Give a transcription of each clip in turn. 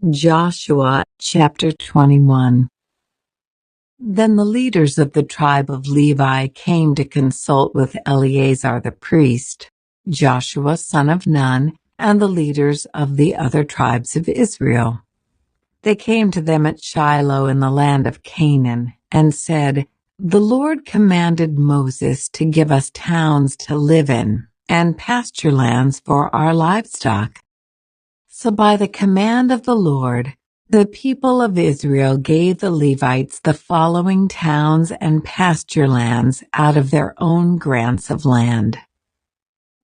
Joshua chapter 21. Then the leaders of the tribe of Levi came to consult with Eleazar the priest, Joshua son of Nun, and the leaders of the other tribes of Israel. They came to them at Shiloh in the land of Canaan and said, "The Lord commanded Moses to give us towns to live in and pasture lands for our livestock." So by the command of the Lord, the people of Israel gave the Levites the following towns and pasture lands out of their own grants of land.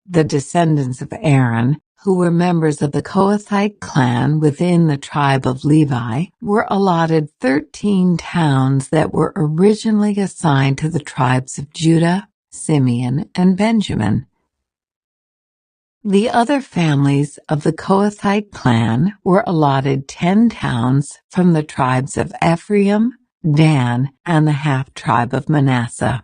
The descendants of Aaron, who were members of the Kohathite clan within the tribe of Levi, were allotted 13 towns that were originally assigned to the tribes of Judah, Simeon, and Benjamin. The other families of the Kohathite clan were allotted 10 towns from the tribes of Ephraim, Dan, and the half-tribe of Manasseh.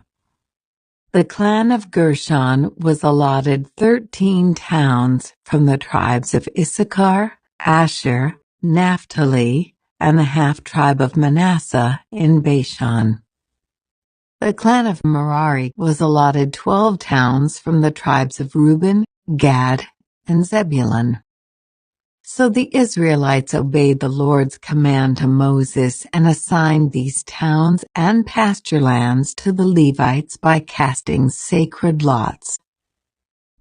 The clan of Gershon was allotted 13 towns from the tribes of Issachar, Asher, Naphtali, and the half-tribe of Manasseh in Bashan. The clan of Merari was allotted 12 towns from the tribes of Reuben, Gad, and Zebulun. So the Israelites obeyed the Lord's command to Moses and assigned these towns and pasture lands to the Levites by casting sacred lots.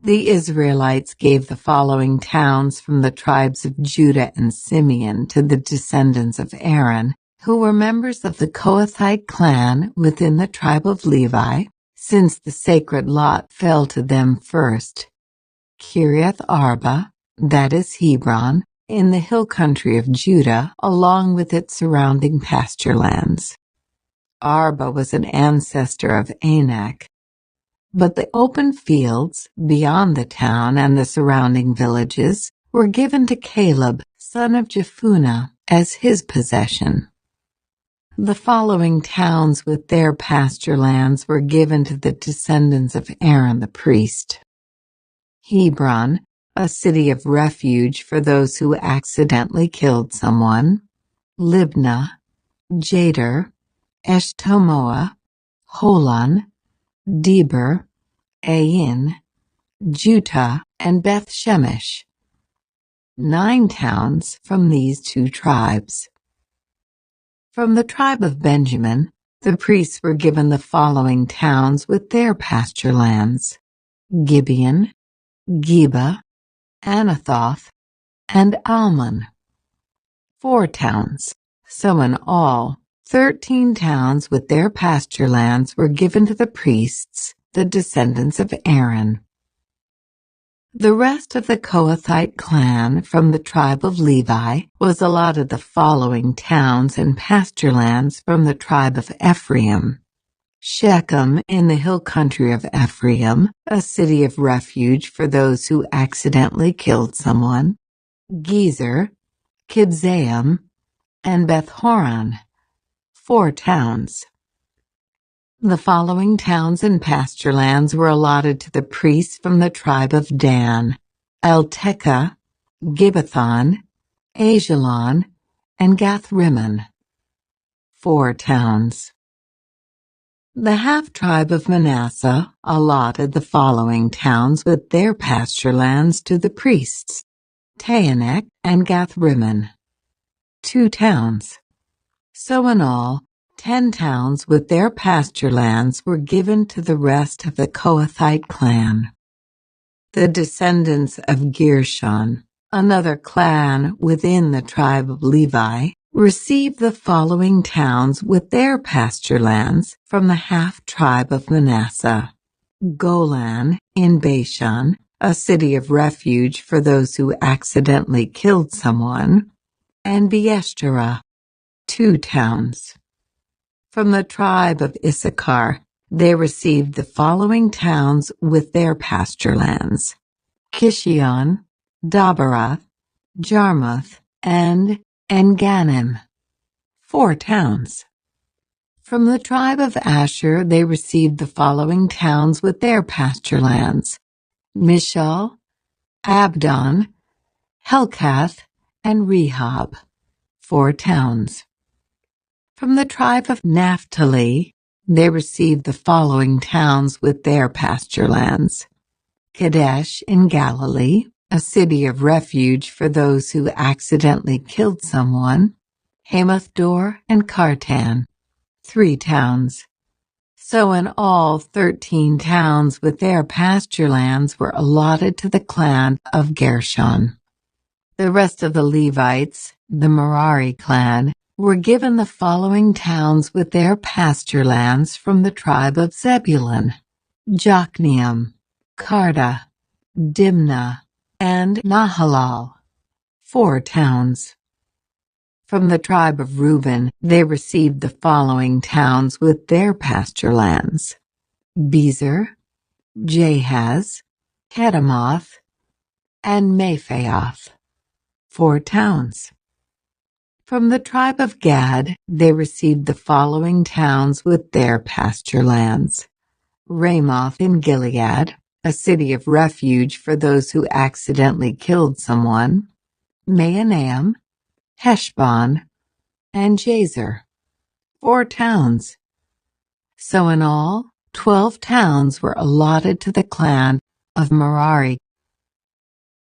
The Israelites gave the following towns from the tribes of Judah and Simeon to the descendants of Aaron, who were members of the Kohathite clan within the tribe of Levi, since the sacred lot fell to them first. Kiriath Arba, that is Hebron, in the hill country of Judah, along with its surrounding pasture lands. Arba was an ancestor of Anak. But the open fields beyond the town and the surrounding villages were given to Caleb, son of Jephunneh, as his possession. The following towns with their pasture lands were given to the descendants of Aaron the priest: Hebron, a city of refuge for those who accidentally killed someone; Libnah, Jader, Eshtemoa, Holon, Deber, Ain, Juttah, and Beth Shemesh. 9 towns from these 2 tribes. From the tribe of Benjamin, the priests were given the following towns with their pasture lands: Gibeon, Geba, Anathoth, and Almon. 4 towns. So in all, 13 towns with their pasture lands were given to the priests, the descendants of Aaron. The rest of the Kohathite clan from the tribe of Levi was allotted the following towns and pasture lands from the tribe of Ephraim: Shechem in the hill country of Ephraim, a city of refuge for those who accidentally killed someone; Gezer, Kibzaim, and Beth-horon, 4 towns. The following towns and pasture lands were allotted to the priests from the tribe of Dan: Eltekeh, Gibbethon, Ajalon, and Gath-rimmon, 4 towns. The half-tribe of Manasseh allotted the following towns with their pasture lands to the priests: Taanach and Gath-rimmon, 2 towns. So in all, 10 towns with their pasture lands were given to the rest of the Kohathite clan. The descendants of Gershon, another clan within the tribe of Levi, received the following towns with their pasture lands from the half-tribe of Manasseh: Golan in Bashan, a city of refuge for those who accidentally killed someone; and Beeshterah, 2 towns. From the tribe of Issachar, they received the following towns with their pasture lands: Kishion, Daberath, Jarmuth, and En-gannim, 4 towns. From the tribe of Asher they received the following towns with their pasture lands: Mishal, Abdon, Helkath, and Rehob. 4 towns. From the tribe of Naphtali, they received the following towns with their pasture lands: Kadesh in Galilee, a city of refuge for those who accidentally killed someone; Hamath-dor and Kartan, 3 towns. So in all 13 towns with their pasture lands were allotted to the clan of Gershon. The rest of the Levites, the Merari clan, were given the following towns with their pasture lands from the tribe of Zebulun: Jokneam, Karta, Dimnah, and Nahalal, 4 towns. From the tribe of Reuben, they received the following towns with their pasture lands: Bezer, Jahaz, Kedemoth, and Mephaioth, 4 towns. From the tribe of Gad, they received the following towns with their pasture lands: Ramoth in Gilead, a city of refuge for those who accidentally killed someone; Mahanaim, Heshbon, and Jazer, 4 towns. So in all, 12 towns were allotted to the clan of Merari.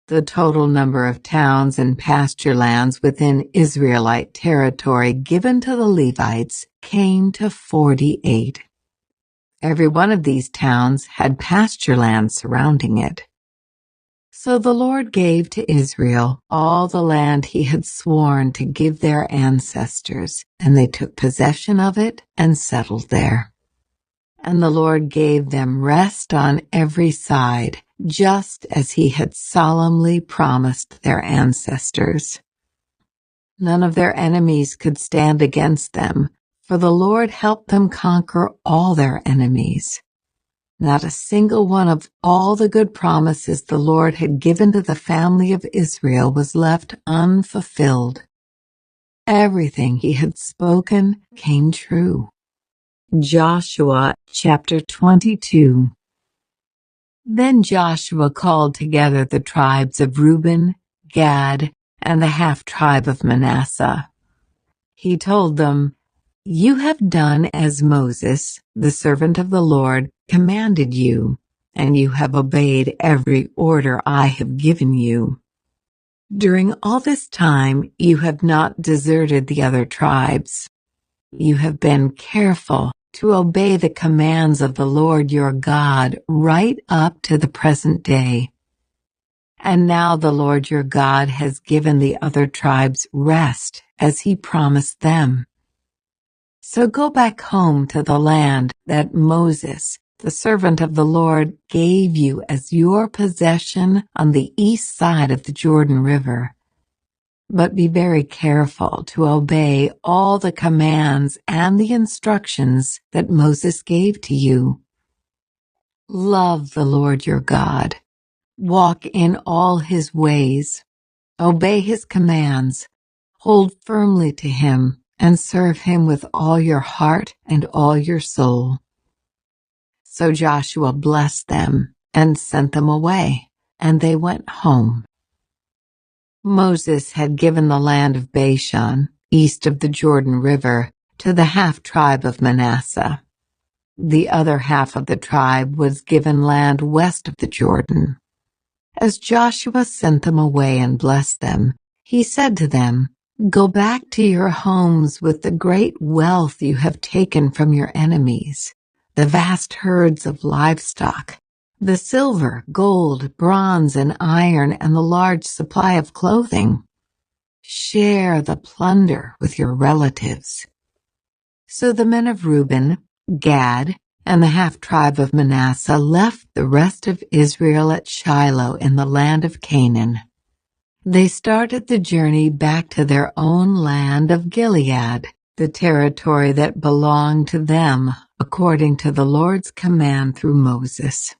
The total number of towns and pasture lands within Israelite territory given to the Levites came to 48. Every one of these towns had pasture land surrounding it. So the Lord gave to Israel all the land he had sworn to give their ancestors, and they took possession of it and settled there. And the Lord gave them rest on every side, just as he had solemnly promised their ancestors. None of their enemies could stand against them, for the Lord helped them conquer all their enemies. Not a single one of all the good promises the Lord had given to the family of Israel was left unfulfilled. Everything he had spoken came true. Joshua chapter 22. Then Joshua called together the tribes of Reuben, Gad, and the half-tribe of Manasseh. He told them, "You have done as Moses, the servant of the Lord, commanded you, and you have obeyed every order I have given you. During all this time you have not deserted the other tribes. You have been careful to obey the commands of the Lord your God right up to the present day. And now the Lord your God has given the other tribes rest as he promised them. So go back home to the land that Moses, the servant of the Lord, gave you as your possession on the east side of the Jordan River. But be very careful to obey all the commands and the instructions that Moses gave to you. Love the Lord your God. Walk in all his ways. Obey his commands. Hold firmly to him and serve him with all your heart and all your soul." So Joshua blessed them and sent them away, and they went home. Moses had given the land of Bashan, east of the Jordan River, to the half-tribe of Manasseh. The other half of the tribe was given land west of the Jordan. As Joshua sent them away and blessed them, he said to them, "Go back to your homes with the great wealth you have taken from your enemies, the vast herds of livestock, the silver, gold, bronze, and iron, and the large supply of clothing. Share the plunder with your relatives." So the men of Reuben, Gad, and the half-tribe of Manasseh left the rest of Israel at Shiloh in the land of Canaan. They started the journey back to their own land of Gilead, the territory that belonged to them according to the Lord's command through Moses.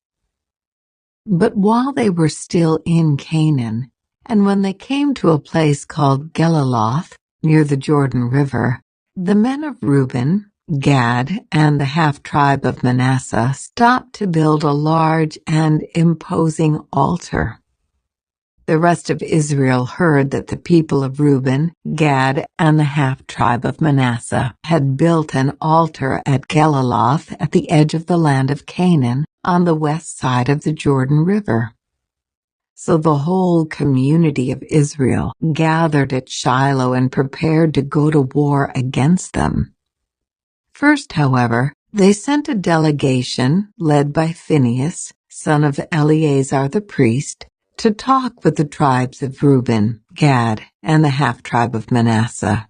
But while they were still in Canaan, and when they came to a place called Geliloth, near the Jordan River, the men of Reuben, Gad, and the half-tribe of Manasseh stopped to build a large and imposing altar. The rest of Israel heard that the people of Reuben, Gad, and the half-tribe of Manasseh had built an altar at Geliloth at the edge of the land of Canaan, on the west side of the Jordan River. So the whole community of Israel gathered at Shiloh and prepared to go to war against them. First, however, they sent a delegation led by Phinehas, son of Eleazar the priest, to talk with the tribes of Reuben, Gad, and the half-tribe of Manasseh.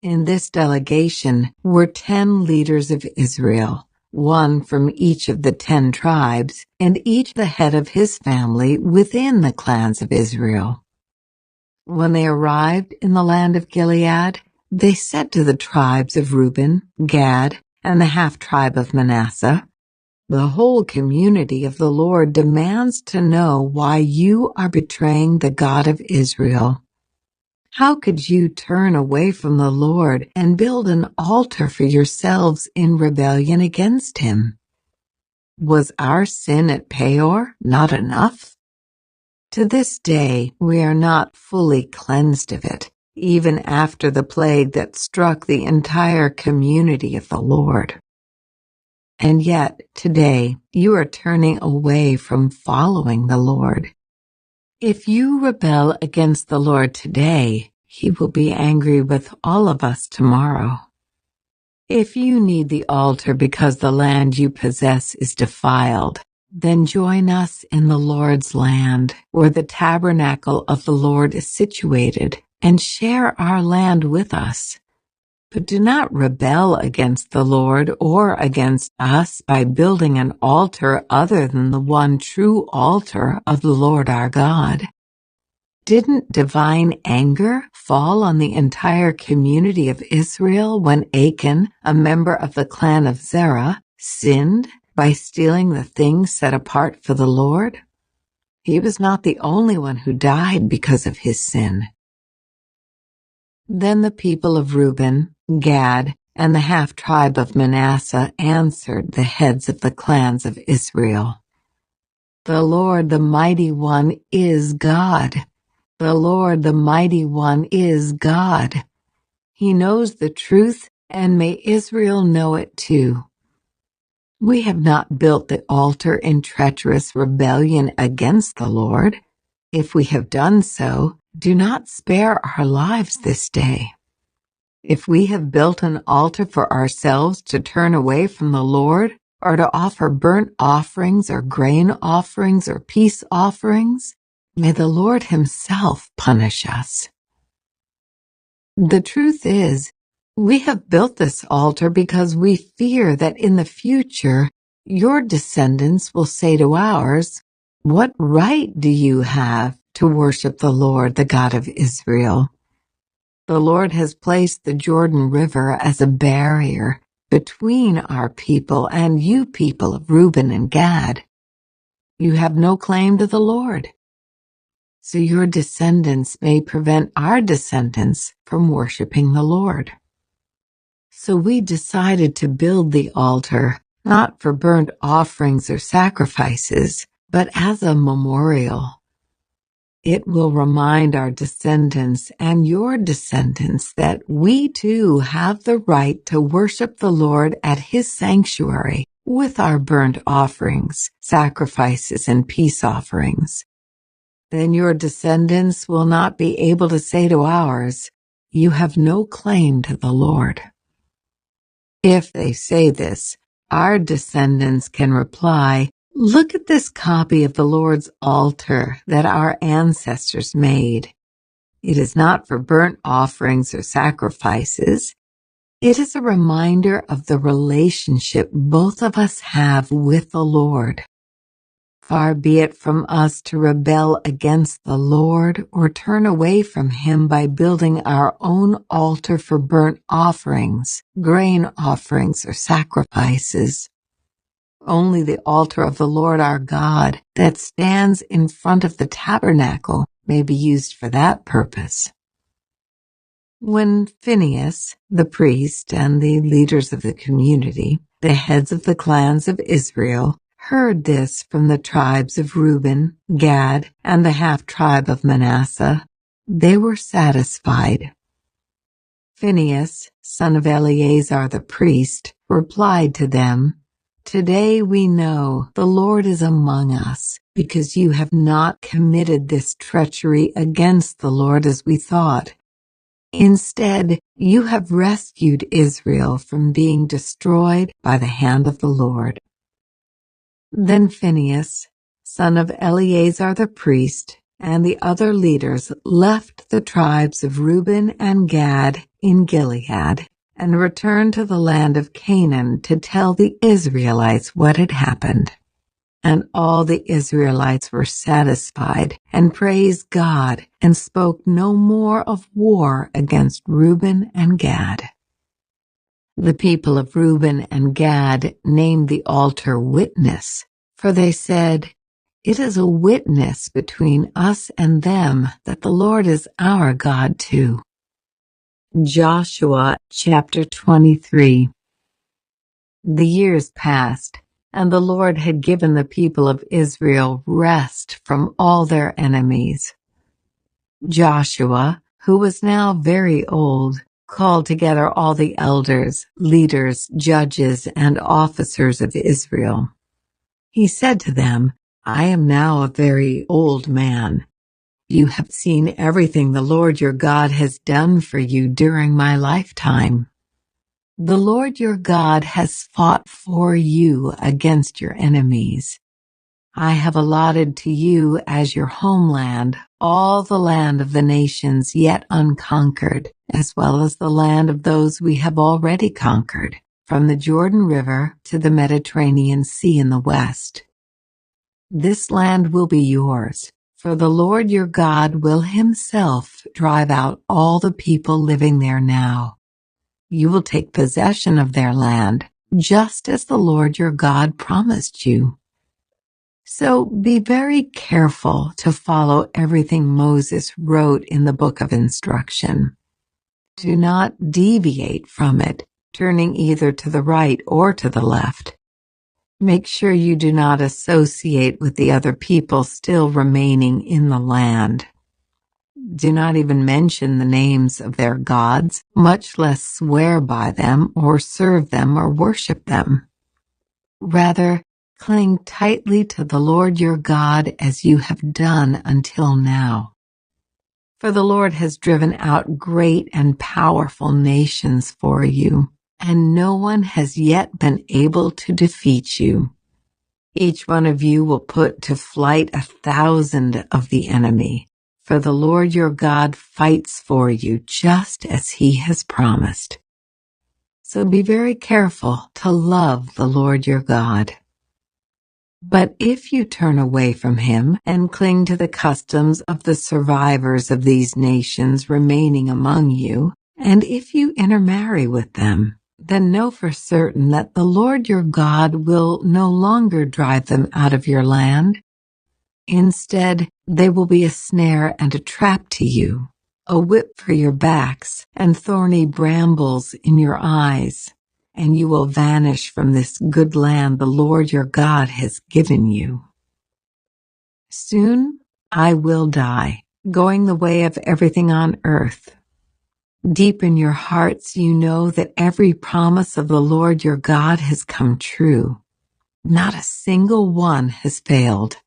In this delegation were 10 leaders of Israel, one from each of the 10 tribes, and each the head of his family within the clans of Israel. When they arrived in the land of Gilead, they said to the tribes of Reuben, Gad, and the half-tribe of Manasseh, "The whole community of the Lord demands to know why you are betraying the God of Israel. How could you turn away from the Lord and build an altar for yourselves in rebellion against him? Was our sin at Peor not enough? To this day we are not fully cleansed of it, even after the plague that struck the entire community of the Lord. And yet, today, you are turning away from following the Lord. If you rebel against the Lord today, he will be angry with all of us tomorrow. If you need the altar because the land you possess is defiled, then join us in the Lord's land, where the tabernacle of the Lord is situated, and share our land with us. But do not rebel against the Lord or against us by building an altar other than the one true altar of the Lord our God." Didn't divine anger fall on the entire community of Israel when Achan, a member of the clan of Zerah, sinned by stealing the things set apart for the Lord? He was not the only one who died because of his sin. Then the people of Reuben, Gad, and the half-tribe of Manasseh answered the heads of the clans of Israel, "The Lord, the Mighty One, is God. The Lord, the Mighty One, is God. He knows the truth, and may Israel know it too. We have not built the altar in treacherous rebellion against the Lord. If we have done so, do not spare our lives this day. If we have built an altar for ourselves to turn away from the Lord, or to offer burnt offerings or grain offerings or peace offerings, may the Lord himself punish us." The truth is, we have built this altar because we fear that in the future your descendants will say to ours, "What right do you have to worship the Lord, the God of Israel? The Lord has placed the Jordan River as a barrier between our people and you people of Reuben and Gad. You have no claim to the Lord. So your descendants may prevent our descendants from worshiping the Lord." So we decided to build the altar, not for burnt offerings or sacrifices, but as a memorial. It will remind our descendants and your descendants that we too have the right to worship the Lord at his sanctuary with our burnt offerings, sacrifices, and peace offerings. Then your descendants will not be able to say to ours, "You have no claim to the Lord." If they say this, our descendants can reply, "Look at this copy of the Lord's altar that our ancestors made. It is not for burnt offerings or sacrifices. It is a reminder of the relationship both of us have with the Lord. Far be it from us to rebel against the Lord or turn away from him by building our own altar for burnt offerings, grain offerings, or sacrifices. Only the altar of the Lord our God that stands in front of the tabernacle may be used for that purpose." When Phinehas, the priest, and the leaders of the community, the heads of the clans of Israel, heard this from the tribes of Reuben, Gad, and the half-tribe of Manasseh, they were satisfied. Phinehas, son of Eleazar the priest, replied to them, "Today we know the Lord is among us, because you have not committed this treachery against the Lord as we thought. Instead, you have rescued Israel from being destroyed by the hand of the Lord." Then Phinehas, son of Eleazar the priest, and the other leaders left the tribes of Reuben and Gad in Gilead and returned to the land of Canaan to tell the Israelites what had happened. And all the Israelites were satisfied and praised God and spoke no more of war against Reuben and Gad. The people of Reuben and Gad named the altar Witness, for they said, "It is a witness between us and them that the Lord is our God too." Joshua chapter 23. The years passed, and the Lord had given the people of Israel rest from all their enemies. Joshua, who was now very old, called together all the elders, leaders, judges, and officers of Israel. He said to them, "I am now a very old man. You have seen everything the Lord your God has done for you during my lifetime. The Lord your God has fought for you against your enemies. I have allotted to you as your homeland all the land of the nations yet unconquered, as well as the land of those we have already conquered, from the Jordan River to the Mediterranean Sea in the west. This land will be yours, for the Lord your God will himself drive out all the people living there now. You will take possession of their land, just as the Lord your God promised you. So be very careful to follow everything Moses wrote in the book of instruction. Do not deviate from it, turning either to the right or to the left. Make sure you do not associate with the other people still remaining in the land. Do not even mention the names of their gods, much less swear by them or serve them or worship them. Rather, cling tightly to the Lord your God as you have done until now. For the Lord has driven out great and powerful nations for you, and no one has yet been able to defeat you. Each one of you will put to flight 1,000 of the enemy, for the Lord your God fights for you just as he has promised. So be very careful to love the Lord your God. But if you turn away from him and cling to the customs of the survivors of these nations remaining among you, and if you intermarry with them, then know for certain that the Lord your God will no longer drive them out of your land. Instead, they will be a snare and a trap to you, a whip for your backs, and thorny brambles in your eyes, and you will vanish from this good land the Lord your God has given you. Soon I will die, going the way of everything on earth. Deep in your hearts you know that every promise of the Lord your God has come true. Not a single one has failed.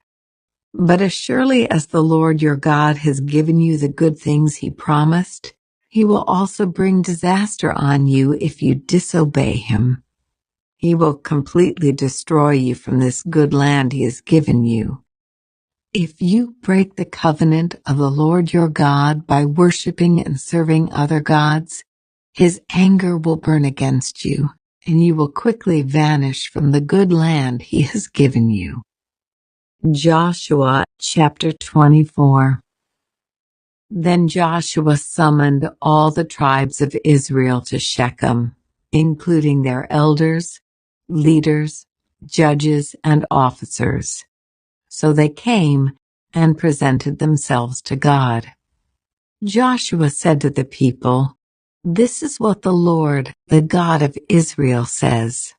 But as surely as the Lord your God has given you the good things he promised, he will also bring disaster on you if you disobey him. He will completely destroy you from this good land he has given you. If you break the covenant of the Lord your God by worshiping and serving other gods, his anger will burn against you, and you will quickly vanish from the good land he has given you. Joshua chapter 24. Then Joshua summoned all the tribes of Israel to Shechem, including their elders, leaders, judges, and officers. So they came and presented themselves to God. Joshua said to the people, "This is what the Lord, the God of Israel, says.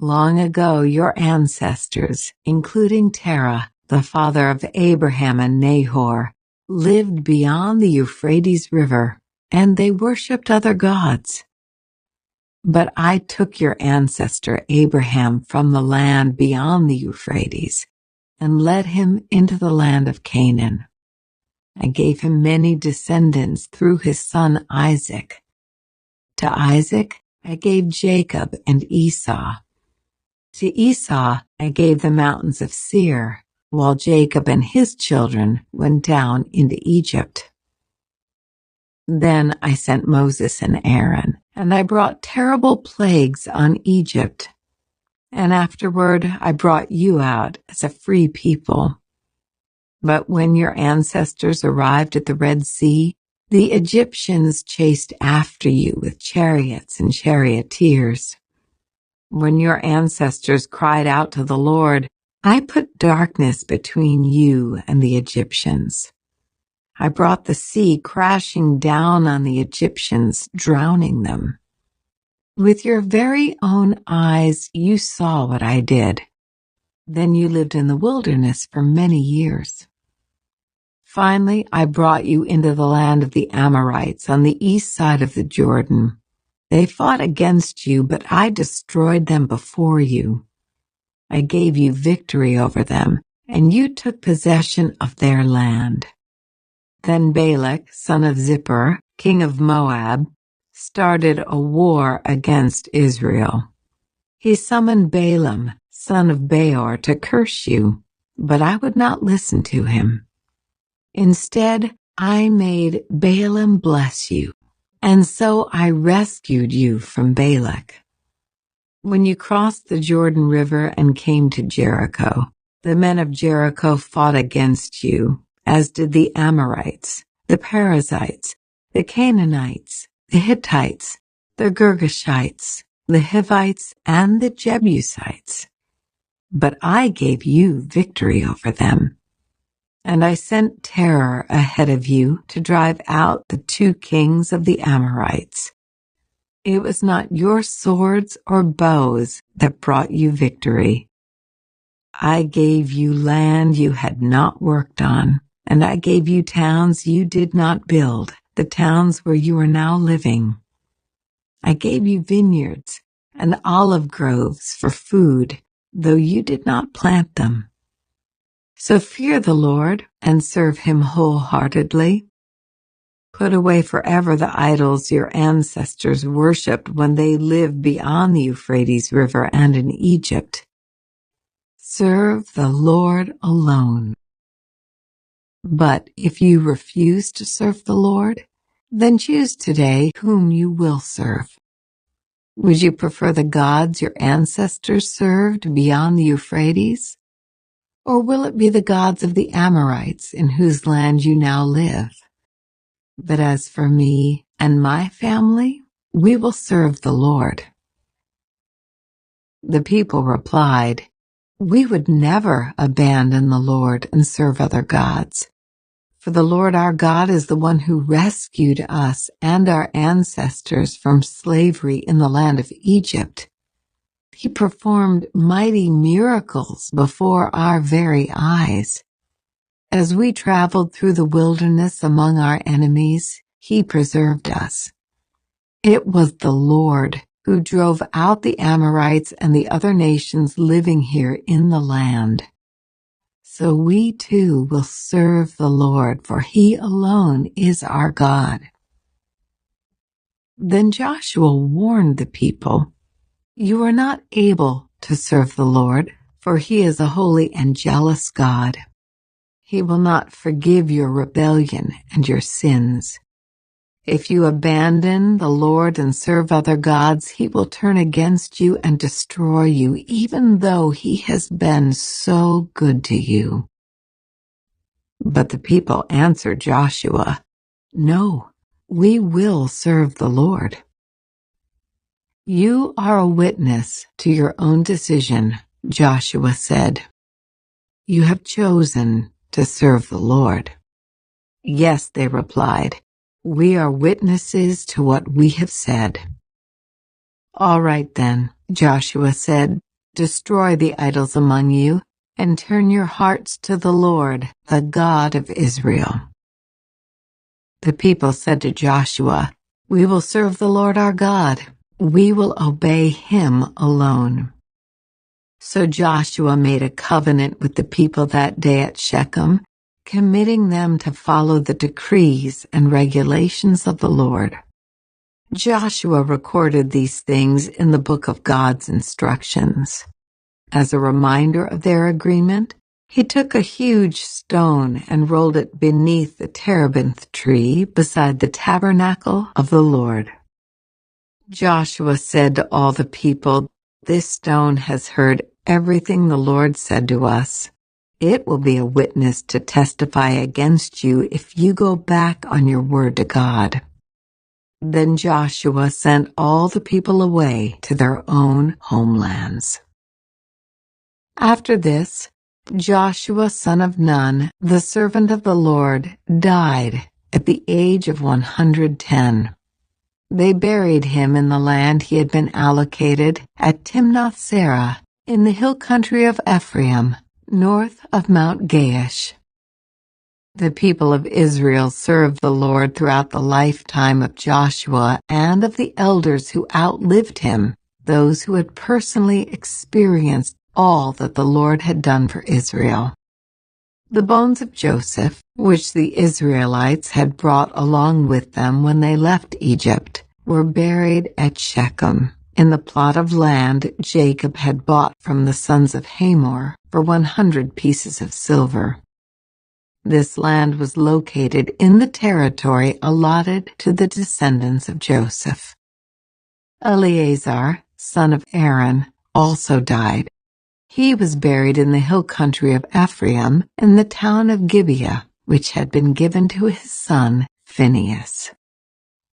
Long ago, your ancestors, including Terah, the father of Abraham and Nahor, lived beyond the Euphrates River, and they worshipped other gods. But I took your ancestor Abraham from the land beyond the Euphrates and led him into the land of Canaan. I gave him many descendants through his son Isaac. To Isaac I gave Jacob and Esau. To Esau I gave the mountains of Seir, while Jacob and his children went down into Egypt. Then I sent Moses and Aaron, and I brought terrible plagues on Egypt. And afterward I brought you out as a free people. But when your ancestors arrived at the Red Sea, the Egyptians chased after you with chariots and charioteers. When your ancestors cried out to the Lord, I put darkness between you and the Egyptians. I brought the sea crashing down on the Egyptians, drowning them. With your very own eyes, you saw what I did. Then you lived in the wilderness for many years. Finally, I brought you into the land of the Amorites on the east side of the Jordan. They fought against you, but I destroyed them before you. I gave you victory over them, and you took possession of their land. Then Balak, son of Zippor, king of Moab, started a war against Israel. He summoned Balaam, son of Beor, to curse you, but I would not listen to him. Instead, I made Balaam bless you, and so I rescued you from Balak. When you crossed the Jordan River and came to Jericho, the men of Jericho fought against you, as did the Amorites, the Perizzites, the Canaanites, the Hittites, the Girgashites, the Hivites, and the Jebusites. But I gave you victory over them. And I sent terror ahead of you to drive out the 2 kings of the Amorites. It was not your swords or bows that brought you victory. I gave you land you had not worked on, and I gave you towns you did not build, the towns where you are now living. I gave you vineyards and olive groves for food, though you did not plant them. So fear the Lord and serve him wholeheartedly. Put away forever the idols your ancestors worshipped when they lived beyond the Euphrates River and in Egypt. Serve the Lord alone. But if you refuse to serve the Lord, then choose today whom you will serve. Would you prefer the gods your ancestors served beyond the Euphrates? Or will it be the gods of the Amorites in whose land you now live? But as for me and my family, we will serve the Lord. The people replied, We would never abandon the Lord and serve other gods. For the Lord our God is the one who rescued us and our ancestors from slavery in the land of Egypt. He performed mighty miracles before our very eyes. As we traveled through the wilderness among our enemies, he preserved us. It was the Lord who drove out the Amorites and the other nations living here in the land. So we too will serve the Lord, for he alone is our God. Then Joshua warned the people, You are not able to serve the Lord, for he is a holy and jealous God. He will not forgive your rebellion and your sins. If you abandon the Lord and serve other gods, he will turn against you and destroy you, even though he has been so good to you. But the people answered Joshua, No, we will serve the Lord. You are a witness to your own decision, Joshua said. You have chosen to serve the Lord. Yes, they replied, we are witnesses to what we have said. All right then, Joshua said, "Destroy the idols among you, and turn your hearts to the Lord, the God of Israel." The people said to Joshua, "We will serve the Lord our God. We will obey him alone." So Joshua made a covenant with the people that day at Shechem, committing them to follow the decrees and regulations of the Lord. Joshua recorded these things in the book of God's instructions. As a reminder of their agreement, he took a huge stone and rolled it beneath the terebinth tree beside the tabernacle of the Lord. Joshua said to all the people, "This stone has heard everything the Lord said to us. It will be a witness to testify against you if you go back on your word to God." Then Joshua sent all the people away to their own homelands. After this, Joshua son of Nun, the servant of the Lord, died at the age of 110. They buried him in the land he had been allocated at Timnath-Serah in the hill country of Ephraim, north of Mount Gaash. The people of Israel served the Lord throughout the lifetime of Joshua and of the elders who outlived him, those who had personally experienced all that the Lord had done for Israel. The bones of Joseph, which the Israelites had brought along with them when they left Egypt, were buried at Shechem, in the plot of land Jacob had bought from the sons of Hamor for 100 pieces of silver. This land was located in the territory allotted to the descendants of Joseph. Eleazar, son of Aaron, also died. He was buried in the hill country of Ephraim in the town of Gibeah, which had been given to his son Phinehas.